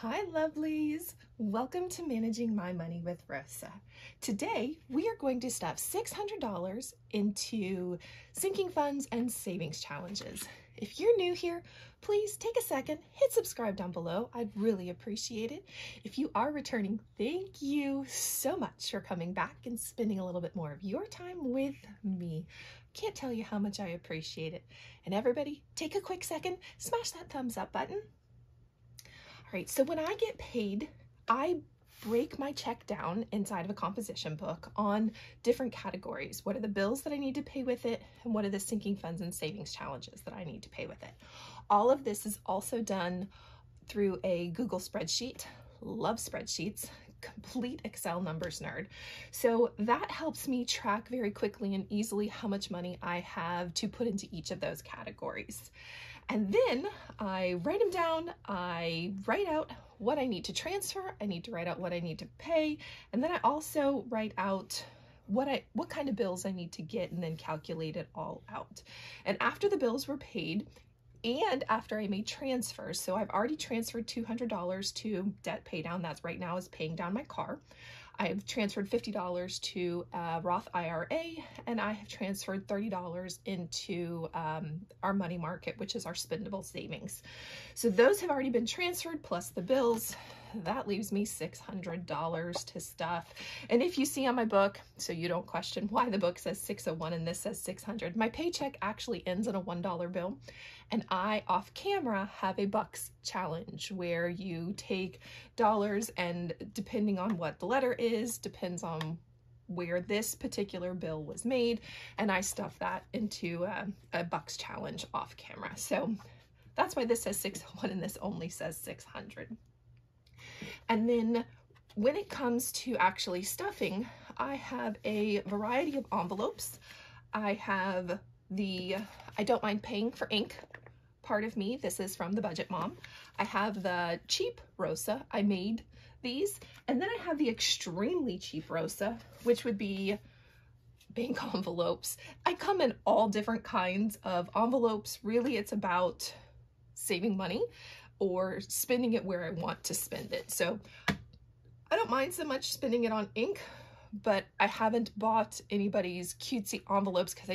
Hi lovelies, welcome to Managing My Money with Rosa. Today we are going to stuff $600 into sinking funds and savings challenges. If you're new here, please take a second, hit subscribe down below. I'd really appreciate it. If you are returning, thank you so much for coming back and spending a little bit more of your time with me. Can't tell you how much I appreciate it. And everybody, take a quick second, smash that thumbs up button. All right, so when I get paid, I break my check down inside of a composition book on different categories. What are the bills that I need to pay with it? And what are the sinking funds and savings challenges that I need to pay with it? All of this is also done through a Google spreadsheet. Love spreadsheets, complete Excel numbers nerd. So that helps me track very quickly and easily how much money I have to put into each of those categories. And then I write them down, I write out what I need to transfer, I need to write out what I need to pay, and then I also write out what kind of bills I need to get and then calculate it all out. And after the bills were paid, and after I made transfers, so I've already transferred $200 to debt pay down, that's right now is paying down my car. I have transferred $50 to Roth IRA, and I have transferred $30 into our money market, which is our spendable savings. So those have already been transferred plus the bills. That leaves me $600 to stuff. And if you see on my book, so you don't question why the book says 601 and this says 600, my paycheck actually ends in a $1 bill. And I, off camera, have a bucks challenge where you take dollars and depending on what the letter is, depends on where this particular bill was made. And I stuff that into a bucks challenge off camera. So that's why this says 601 and this only says 600. And then when it comes to actually stuffing, I have a variety of envelopes. I have the I don't mind paying for ink part of me. This is from the Budget Mom. I have the cheap Rosa. I made these. And then I have the extremely cheap Rosa, which would be bank envelopes. I come in all different kinds of envelopes. Really, it's about saving money or spending it where I want to spend it. So I don't mind so much spending it on ink, but I haven't bought anybody's cutesy envelopes because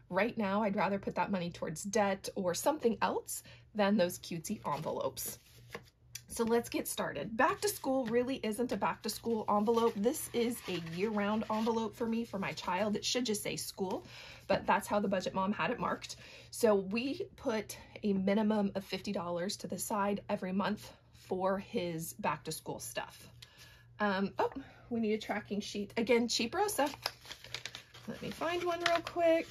right now, I'd rather put that money towards debt or something else than those cutesy envelopes. So let's get started. Back to school really isn't a back to school envelope. This is a year-round envelope for me, for my child. It should just say school, but that's how the Budget Mom had it marked. So we put a minimum of $50 to the side every month for his back to school stuff. Oh, we need a tracking sheet. Again, cheap Rosa. Let me find one real quick.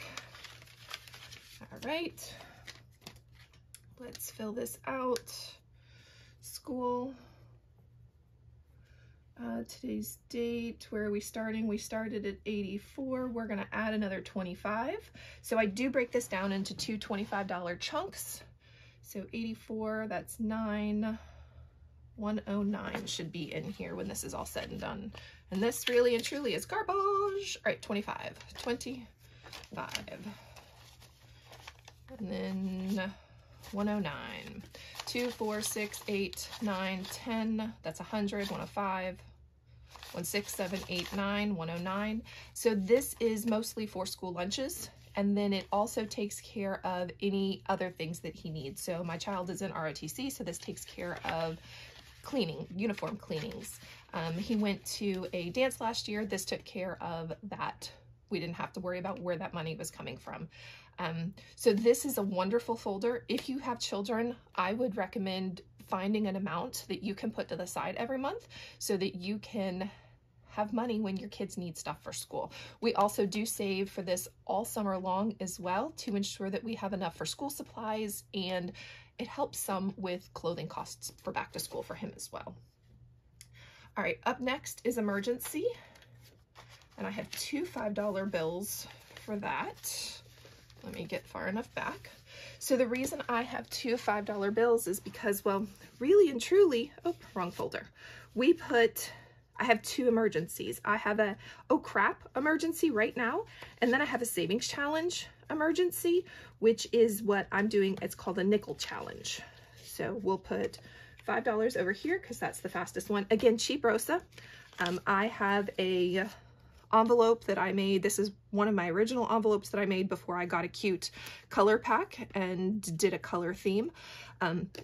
All right, let's fill this out. School, today's date, where are we starting? We started at 84, we're gonna add another 25. So I do break this down into two $25 chunks. So 84, that's 109 should be in here when this is all said and done. And this really and truly is garbage. All right, 25. And then 109, 2, 4, 6, 8, 9, 10, that's 100, 105, 16, 7, 8, 9, 109. So this is mostly for school lunches. And then it also takes care of any other things that he needs. So my child is in ROTC, so this takes care of cleaning, uniform cleanings. He went to a dance last year. This took care of that. We didn't have to worry about where that money was coming from. So this is a wonderful folder. If you have children, I would recommend finding an amount that you can put to the side every month so that you can have money when your kids need stuff for school. We also do save for this all summer long as well to ensure that we have enough for school supplies, and it helps some with clothing costs for back to school for him as well. All right, up next is emergency. And I have two $5 bills for that. Let me get far enough back. So the reason I have two $5 bills is because, well, really and truly, oh, wrong folder. I have two emergencies. I have a, oh crap, emergency right now. And then I have a savings challenge emergency, which is what I'm doing. It's called a nickel challenge. So we'll put $5 over here because that's the fastest one. Again, cheap Rosa. I have a envelope that I made. This is one of my original envelopes that I made before I got a cute color pack and did a color theme.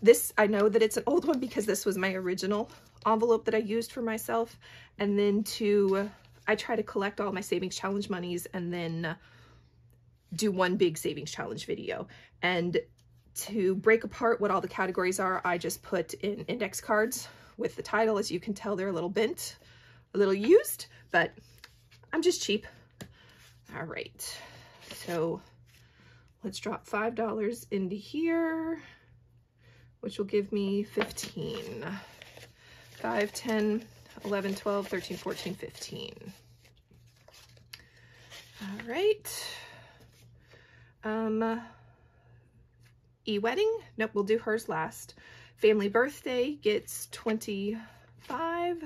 This, I know that it's an old one because this was my original envelope that I used for myself. And then I try to collect all my savings challenge monies and then do one big savings challenge video. And to break apart what all the categories are, I just put in index cards with the title. As you can tell, they're a little bent, a little used, but I'm just cheap. All right, so let's drop $5 into here, which will give me 15. 5, 10, 11, 12, 13, 14, 15. All right. E-wedding, nope, we'll do hers last. Family birthday gets 25.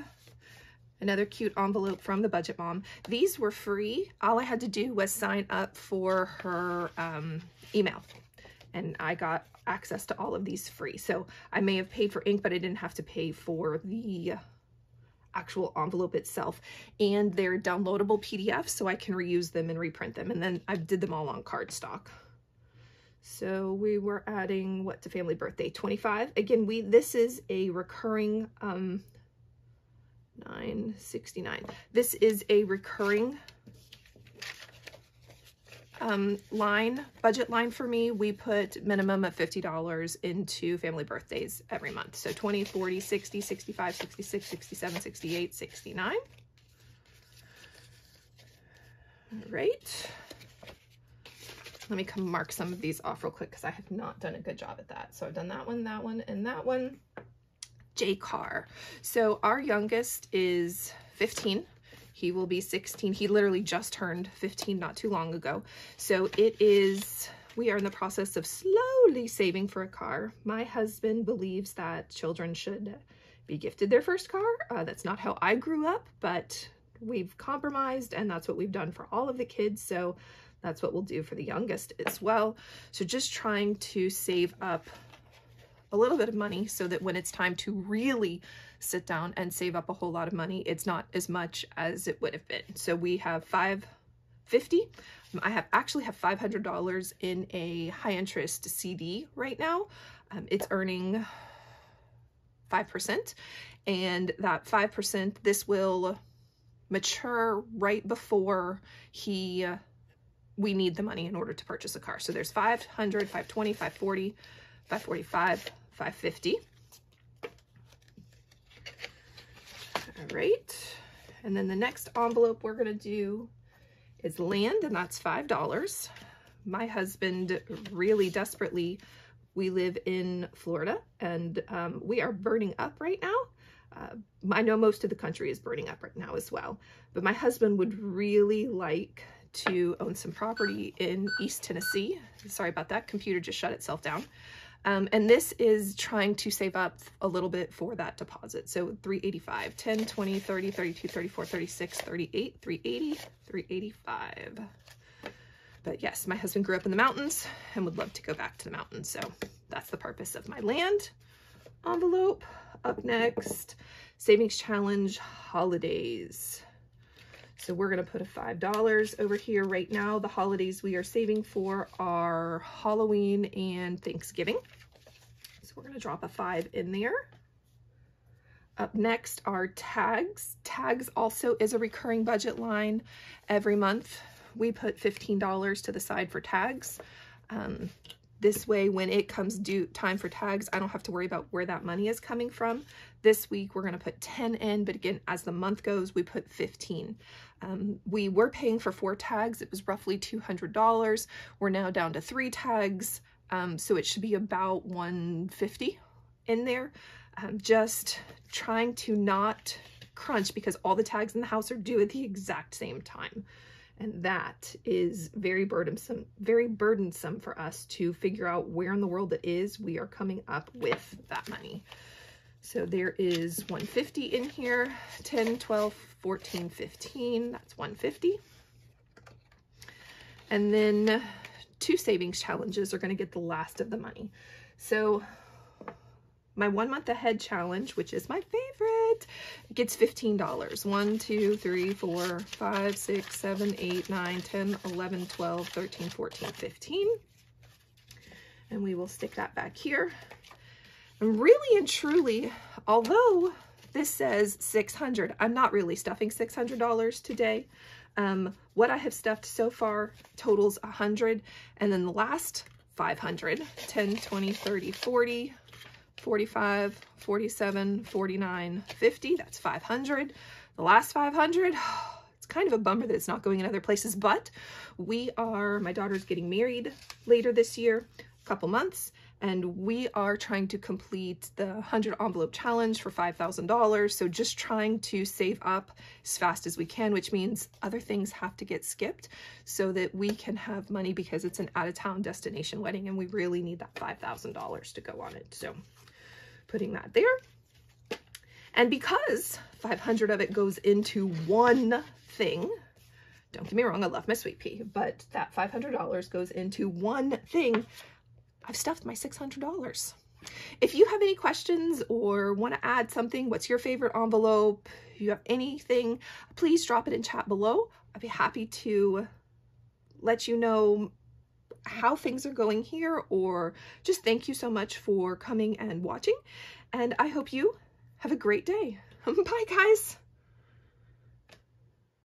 Another cute envelope from the Budget Mom. These were free. All I had to do was sign up for her email, and I got access to all of these free. So I may have paid for ink, but I didn't have to pay for the actual envelope itself. And they're downloadable PDFs, so I can reuse them and reprint them. And then I did them all on cardstock. So we were adding what to family birthday? 25. Again, this is a recurring 969. This is a recurring budget line for me. We put minimum of $50 into family birthdays every month. So 20, 40, 60, 65, 66, 67, 68, 69. All right. Let me come mark some of these off real quick because I have not done a good job at that. So I've done that one, and that one. J Car. So our youngest is 15. He will be 16. He literally just turned 15 not too long ago. So we are in the process of slowly saving for a car. My husband believes that children should be gifted their first car. That's not how I grew up, but we've compromised, and that's what we've done for all of the kids. So that's what we'll do for the youngest as well. So just trying to save up a little bit of money so that when it's time to really sit down and save up a whole lot of money, it's not as much as it would have been. So we have $550. I actually have $500 in a high interest CD right now. It's earning 5%, and that 5%, this will mature right before we need the money in order to purchase a car. So there's 500, 520, 540, 545, 550. All right. And then the next envelope we're going to do is land, and that's $5. My husband really desperately, we live in Florida, and we are burning up right now. I know most of the country is burning up right now as well, but my husband would really like to own some property in East Tennessee. Sorry about that, computer just shut itself down. And this is trying to save up a little bit for that deposit. So 385, 10, 20, 30, 32, 34, 36, 38, 380, 385. But yes, my husband grew up in the mountains and would love to go back to the mountains. So that's the purpose of my land envelope. Up next, Savings Challenge Holidays. So we're going to put a $5 over here. Right now, the holidays we are saving for are Halloween and Thanksgiving. So we're going to drop a 5 in there. Up next are tags. Tags also is a recurring budget line every month. We put $15 to the side for tags. This way, when it comes due time for tags, I don't have to worry about where that money is coming from. This week, we're going to put 10 in, but again, as the month goes, we put 15. We were paying for 4 tags. It was roughly $200. We're now down to 3 tags, so it should be about $150 in there. Just trying to not crunch because all the tags in the house are due at the exact same time. And that is very burdensome for us to figure out where in the world it is we are coming up with that money. So there is $150 in here, 10, 12, 14, 15, that's $150. And then 2 savings challenges are going to get the last of the money. So my 1 month ahead challenge, which is my favorite, gets $15. 1, 2, 3, 4, 5, 6, 7, 8, 9, 10, 11, 12, 13, 14, 15. And we will stick that back here. And really and truly, although this says $600, I'm not really stuffing $600 today. What I have stuffed so far totals 100, and then the last 500, 10, 20, 30, 40, 45, 47, 49, 50, that's 500. The last 500, it's kind of a bummer that it's not going in other places, but my daughter's getting married later this year, a couple months, and we are trying to complete the 100 envelope challenge for $5,000. So just trying to save up as fast as we can, which means other things have to get skipped so that we can have money, because it's an out-of-town destination wedding and we really need that $5,000 to go on it. So putting that there. And because 500 of it goes into one thing, don't get me wrong, I love my sweet pea, but that $500 goes into one thing, I've stuffed my $600. If you have any questions or want to add something, what's your favorite envelope, if you have anything, please drop it in chat below. I'd be happy to let you know how things are going here, or just thank you so much for coming and watching. And I hope you have a great day. Bye, guys.